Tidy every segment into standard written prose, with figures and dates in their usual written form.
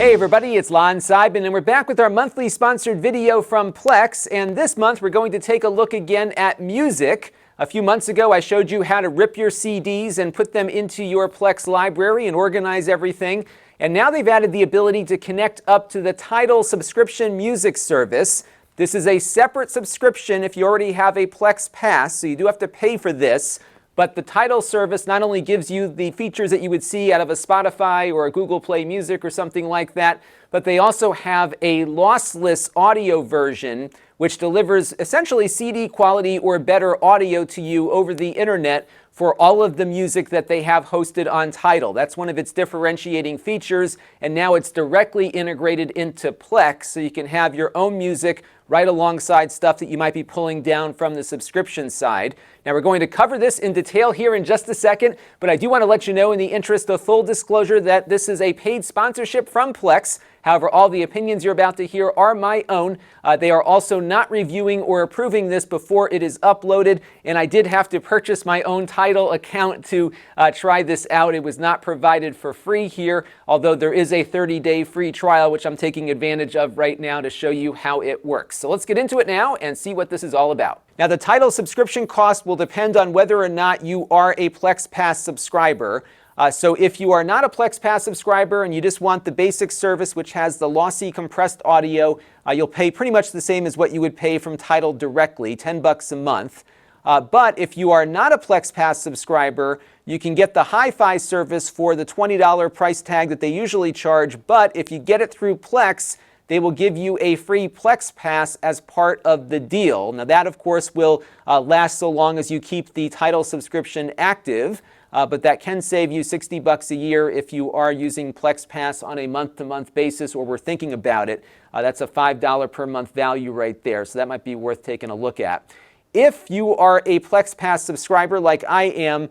Hey everybody, it's Lon.TV, and we're back with our monthly sponsored video from Plex, and this month we're going to take a look again at music. A few months ago I showed you how to rip your CDs and put them into your Plex library and organize everything, and now they've added the ability to connect up to the Tidal subscription music service. This is a separate subscription if you already have a Plex Pass, so you do have to pay for this. But the Tidal service not only gives you the features that you would see out of a Spotify or a Google Play Music or something like that, but they also have a lossless audio version which delivers essentially CD quality or better audio to you over the internet for all of the music that they have hosted on Tidal. That's one of its differentiating features, and now it's directly integrated into Plex, so you can have your own music right alongside stuff that you might be pulling down from the subscription side. Now we're going to cover this in detail here in just a second, but I do want to let you know in the interest of full disclosure that this is a paid sponsorship from Plex. However, all the opinions you're about to hear are my own. They are also not reviewing or approving this before it is uploaded, and I did have to purchase my own Tidal account to try this out. It was not provided for free here, although there is a 30-day free trial, which I'm taking advantage of right now to show you how it works. So let's get into it now and see what this is all about. Now, the Tidal subscription cost will depend on whether or not you are a Plex Pass subscriber. So if you are not a Plex Pass subscriber and you just want the basic service, which has the lossy compressed audio, you'll pay pretty much the same as what you would pay from Tidal directly, $10 a month. But if you are not a Plex Pass subscriber, you can get the HiFi service for the $20 price tag that they usually charge. But if you get it through Plex, they will give you a free Plex Pass as part of the deal. Now that, of course, will last so long as you keep the Tidal subscription active. But that can save you $60 a year if you are using Plex Pass on a month-to-month basis, or we're thinking about it. That's a $5 per month value right there, so that might be worth taking a look at. If you are a Plex Pass subscriber like I am,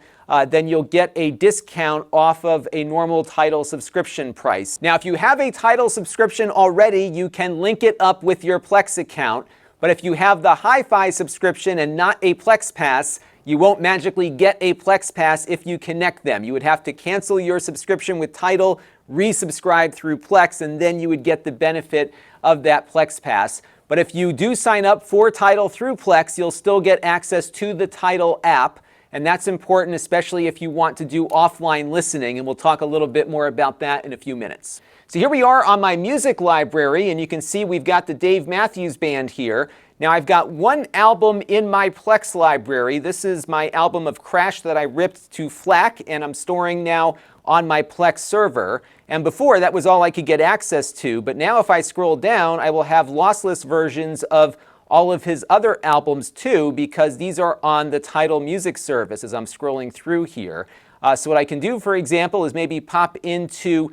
then you'll get a discount off of a normal Tidal subscription price. Now, if you have a Tidal subscription already, you can link it up with your Plex account. But if you have the HiFi subscription and not a Plex Pass, you won't magically get a Plex Pass if you connect them. You would have to cancel your subscription with Tidal, resubscribe through Plex, and then you would get the benefit of that Plex Pass. But if you do sign up for Tidal through Plex, you'll still get access to the Tidal app, and that's important, especially if you want to do offline listening, and we'll talk a little bit more about that in a few minutes. So here we are on my music library, and you can see we've got the Dave Matthews Band here. Now I've got one album in my Plex library. This is my album of Crash that I ripped to FLAC, and I'm storing now on my Plex server. And before, that was all I could get access to. But now if I scroll down, I will have lossless versions of all of his other albums too, because these are on the Tidal music service as I'm scrolling through here. So what I can do, for example, is maybe pop into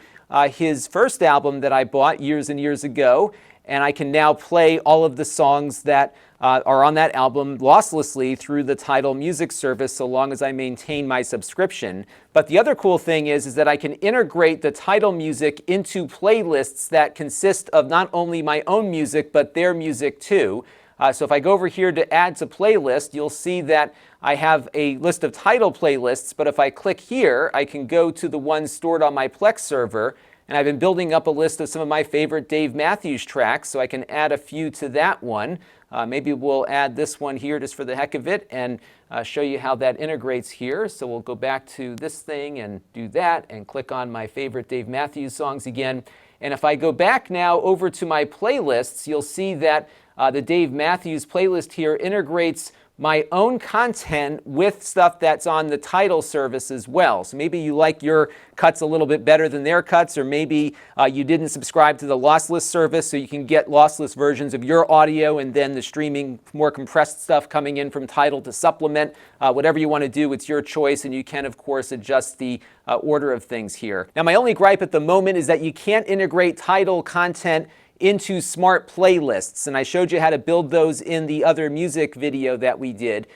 his first album that I bought years and years ago, and I can now play all of the songs that are on that album losslessly through the Tidal music service, so long as I maintain my subscription. But the other cool thing is that I can integrate the Tidal music into playlists that consist of not only my own music, but their music too. So if I go over here to add to playlist, you'll see that I have a list of Tidal playlists, but if I click here, I can go to the ones stored on my Plex server. And I've been building up a list of some of my favorite Dave Matthews tracks, so I can add a few to that one. Maybe we'll add this one here just for the heck of it and show you how that integrates here. So we'll go back to this thing and do that and click on my favorite Dave Matthews songs again. And if I go back now over to my playlists, you'll see that the Dave Matthews playlist here integrates my own content with stuff that's on the Tidal service as well. So maybe you like your cuts a little bit better than their cuts, or maybe you didn't subscribe to the lossless service, so you can get lossless versions of your audio and then the streaming, more compressed stuff coming in from Tidal to supplement. Whatever you want to do, it's your choice, and you can, of course, adjust the order of things here. Now, my only gripe at the moment is that you can't integrate Tidal content into smart playlists, and I showed you how to build those in the other music video that we did.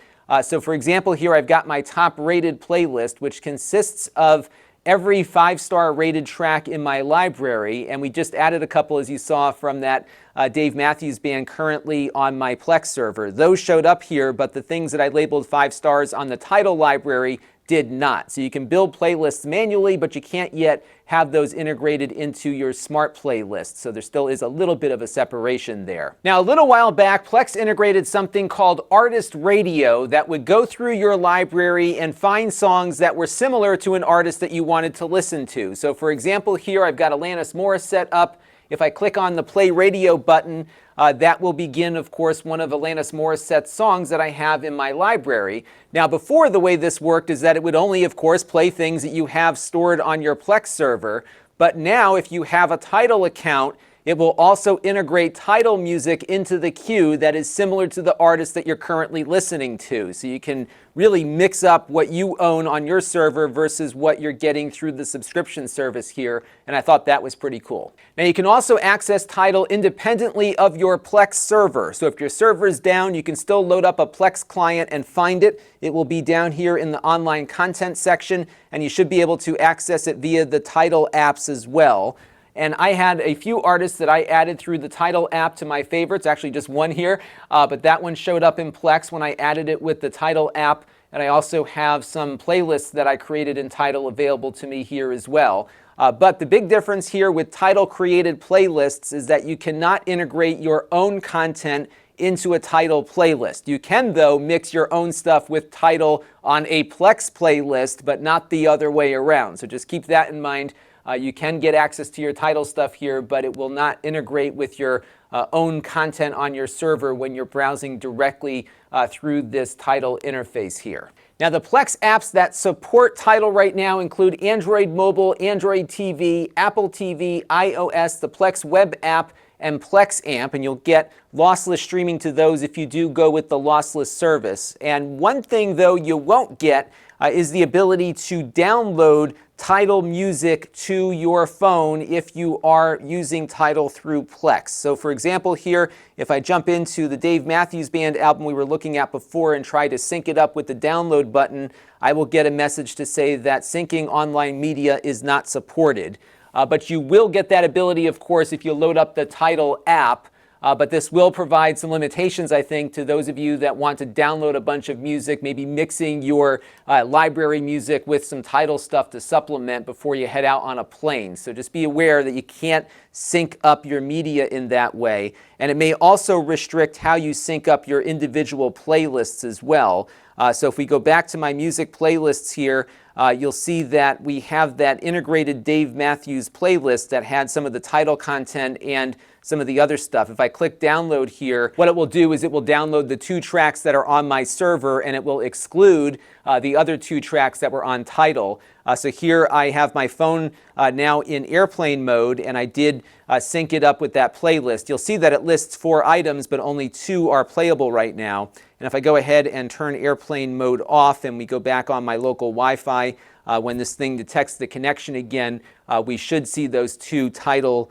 So for example, here I've got my top rated playlist, which consists of every 5-star rated track in my library, and we just added a couple, as you saw, from that Dave Matthews Band currently on my Plex server. Those showed up here, but the things that I labeled 5 stars on the Tidal library did not. So you can build playlists manually, but you can't yet have those integrated into your smart playlist. So there still is a little bit of a separation there. Now, a little while back, Plex integrated something called Artist Radio that would go through your library and find songs that were similar to an artist that you wanted to listen to. So for example, here I've got Alanis Morissette up. If I click on the Play Radio button, that will begin, of course, one of Alanis Morissette's songs that I have in my library. Now, before, the way this worked is that it would only, of course, play things that you have stored on your Plex server. But now, if you have a Tidal account, it will also integrate Tidal music into the queue that is similar to the artist that you're currently listening to. So you can really mix up what you own on your server versus what you're getting through the subscription service here, and I thought that was pretty cool. Now, you can also access Tidal independently of your Plex server. So if your server is down, you can still load up a Plex client and find it. It will be down here in the online content section, and you should be able to access it via the Tidal apps as well. And I had a few artists that I added through the Tidal app to my favorites, actually just one here, but that one showed up in Plex when I added it with the Tidal app. And I also have some playlists that I created in Tidal available to me here as well. But the big difference here with Tidal created playlists is that you cannot integrate your own content into a Tidal playlist. You can, though, mix your own stuff with Tidal on a Plex playlist, but not the other way around. So just keep that in mind. You can get access to your Tidal stuff here, but it will not integrate with your own content on your server when you're browsing directly through this Tidal interface here. Now, the Plex apps that support Tidal right now include Android Mobile, Android TV, Apple TV, iOS, the Plex web app, and Plex Amp, and you'll get lossless streaming to those if you do go with the lossless service. And one thing, though, you won't get is the ability to download Tidal music to your phone if you are using Tidal through Plex. So for example here, if I jump into the Dave Matthews Band album we were looking at before and try to sync it up with the download button, I will get a message to say that syncing online media is not supported. But you will get that ability, of course, if you load up the Tidal app. But this will provide some limitations, I think, to those of you that want to download a bunch of music, maybe mixing your library music with some Tidal stuff to supplement before you head out on a plane. So just be aware that you can't sync up your media in that way. And it may also restrict how you sync up your individual playlists as well. So if we go back to my music playlists here, you'll see that we have that integrated Dave Matthews playlist that had some of the Tidal content and some of the other stuff. If I click download here, what it will do is it will download the 2 tracks that are on my server, and it will exclude the other 2 tracks that were on Tidal. So here I have my phone now in airplane mode, and I did sync it up with that playlist. You'll see that it lists 4 items, but only 2 are playable right now. And if I go ahead and turn airplane mode off and we go back on my local Wi-Fi, when this thing detects the connection again, we should see those 2 Tidal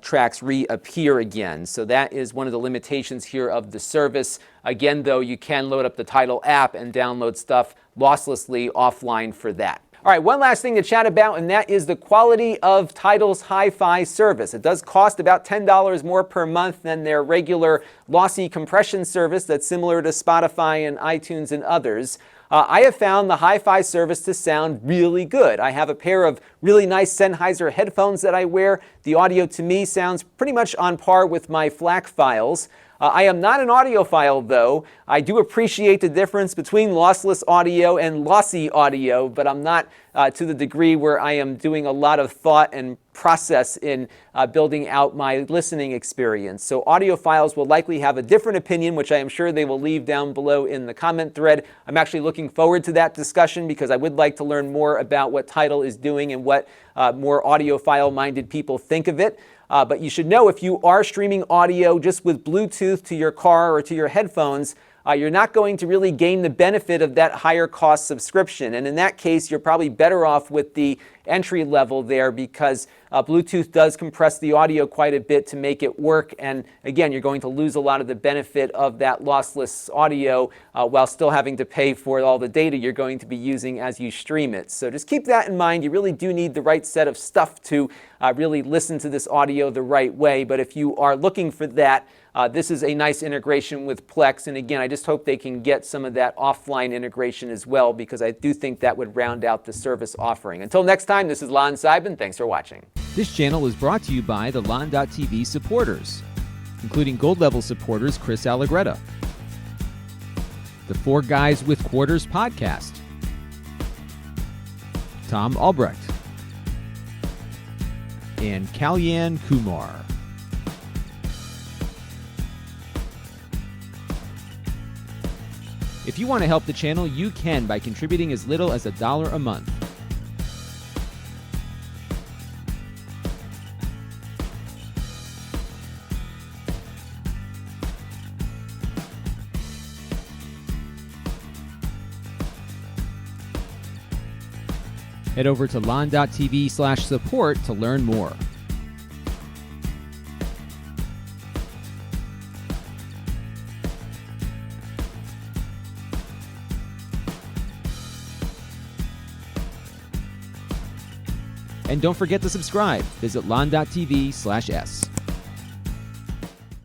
tracks reappear again. So that is one of the limitations here of the service. Again, though, you can load up the Tidal app and download stuff losslessly offline for that. All right, one last thing to chat about, and that is the quality of Tidal's HiFi service. It does cost about $10 more per month than their regular lossy compression service that's similar to Spotify and iTunes and others. I have found the HiFi service to sound really good. I have a pair of really nice Sennheiser headphones that I wear. The audio to me sounds pretty much on par with my FLAC files. I am not an audiophile, though. I do appreciate the difference between lossless audio and lossy audio, but I'm not to the degree where I am doing a lot of thought and process in building out my listening experience. So audiophiles will likely have a different opinion, which I am sure they will leave down below in the comment thread. I'm actually looking forward to that discussion because I would like to learn more about what Tidal is doing and what more audiophile-minded people think of it. But you should know if you are streaming audio just with Bluetooth to your car or to your headphones, you're not going to really gain the benefit of that higher cost subscription. And in that case, you're probably better off with the entry level there, because Bluetooth does compress the audio quite a bit to make it work. And again, you're going to lose a lot of the benefit of that lossless audio while still having to pay for all the data you're going to be using as you stream it. So just keep that in mind. You really do need the right set of stuff to really listen to this audio the right way. But if you are looking for that, this is a nice integration with Plex. And again, I just hope they can get some of that offline integration as well, because I do think that would round out the service offering. Until next time, this is Lon.TV. Thanks for watching. This channel is brought to you by the Lon.TV supporters, including gold level supporters Chris Allegretta, the Four Guys with Quarters podcast, Tom Albrecht, and Kalyan Kumar. If you want to help the channel, you can by contributing as little as $1 a month. Head over to Lon.TV/support to learn more. And don't forget to subscribe. Visit Lon.TV/s.